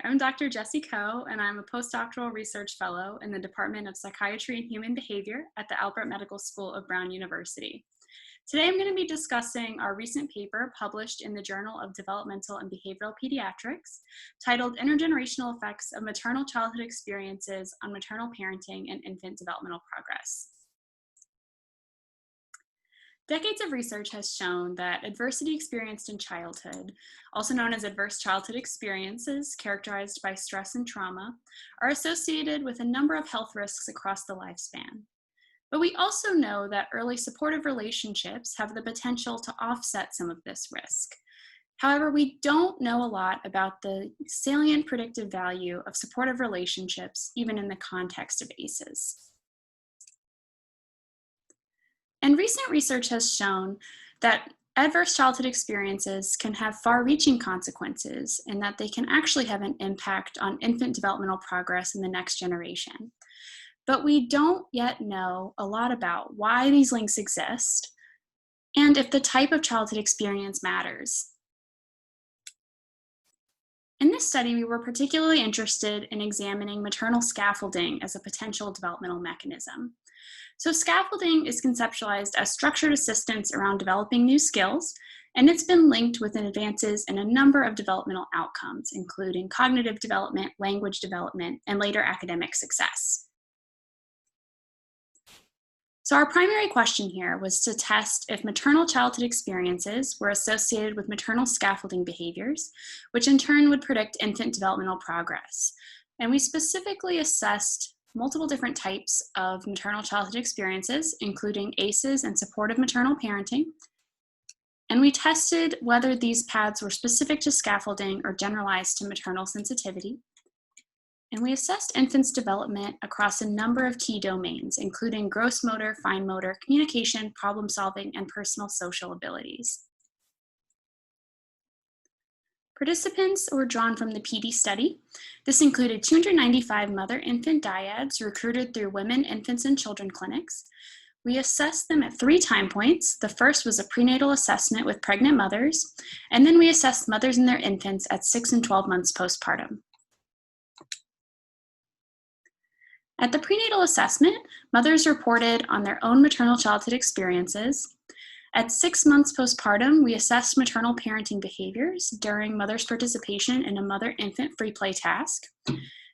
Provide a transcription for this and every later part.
I'm Dr. Jessie Coe, and I'm a postdoctoral research fellow in the Department of Psychiatry and Human Behavior at the Albert Medical School of Brown University. Today, I'm going to be discussing our recent paper published in the Journal of Developmental and Behavioral Pediatrics, titled Intergenerational Effects of Maternal Childhood Experiences on Maternal Parenting and Infant Developmental Progress. Decades of research has shown that adversity experienced in childhood, also known as adverse childhood experiences characterized by stress and trauma, are associated with a number of health risks across the lifespan. But we also know that early supportive relationships have the potential to offset some of this risk. However, we don't know a lot about the salient predictive value of supportive relationships, even in the context of ACEs. And recent research has shown that adverse childhood experiences can have far-reaching consequences in that they can actually have an impact on infant developmental progress in the next generation. But we don't yet know a lot about why these links exist and if the type of childhood experience matters. In this study, we were particularly interested in examining maternal scaffolding as a potential developmental mechanism. So scaffolding is conceptualized as structured assistance around developing new skills, and it's been linked with advances in a number of developmental outcomes, including cognitive development, language development, and later academic success. So our primary question here was to test if maternal childhood experiences were associated with maternal scaffolding behaviors, which in turn would predict infant developmental progress. And we specifically assessed multiple different types of maternal childhood experiences, including ACEs and supportive maternal parenting. And we tested whether these paths were specific to scaffolding or generalized to maternal sensitivity. And we assessed infants' development across a number of key domains, including gross motor, fine motor, communication, problem solving, and personal social abilities. Participants were drawn from the PD study. This included 295 mother-infant dyads recruited through women, infants, and children clinics. We assessed them at 3 time points. The first was a prenatal assessment with pregnant mothers, and then we assessed mothers and their infants at 6 and 12 months postpartum. At the prenatal assessment, mothers reported on their own maternal childhood experiences. At 6 months postpartum, we assessed maternal parenting behaviors during mother's participation in a mother-infant free play task.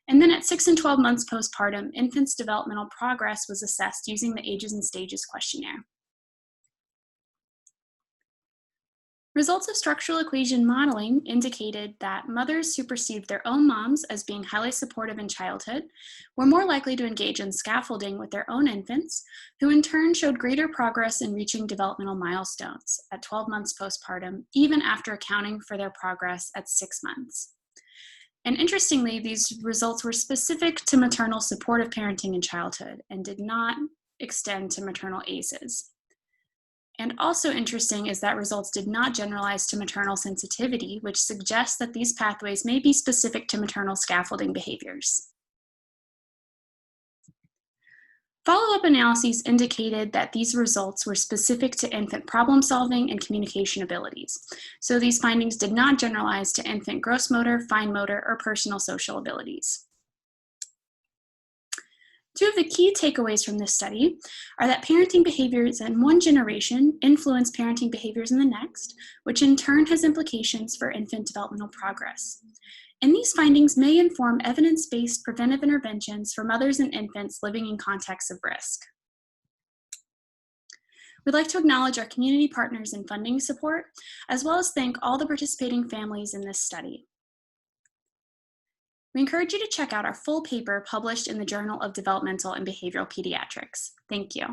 And then at 6 and 12 months postpartum, infants' developmental progress was assessed using the Ages and Stages questionnaire. Results of structural equation modeling indicated that mothers who perceived their own moms as being highly supportive in childhood were more likely to engage in scaffolding with their own infants, who in turn showed greater progress in reaching developmental milestones at 12 months postpartum, even after accounting for their progress at 6 months. And interestingly, these results were specific to maternal supportive parenting in childhood and did not extend to maternal ACEs. And also interesting is that results did not generalize to maternal sensitivity, which suggests that these pathways may be specific to maternal scaffolding behaviors. Follow-up analyses indicated that these results were specific to infant problem solving and communication abilities. So these findings did not generalize to infant gross motor, fine motor, or personal social abilities. 2 of the key takeaways from this study are that parenting behaviors in one generation influence parenting behaviors in the next, which in turn has implications for infant developmental progress. And these findings may inform evidence-based preventive interventions for mothers and infants living in contexts of risk. We'd like to acknowledge our community partners in funding support, as well as thank all the participating families in this study. We encourage you to check out our full paper published in the Journal of Developmental and Behavioral Pediatrics. Thank you.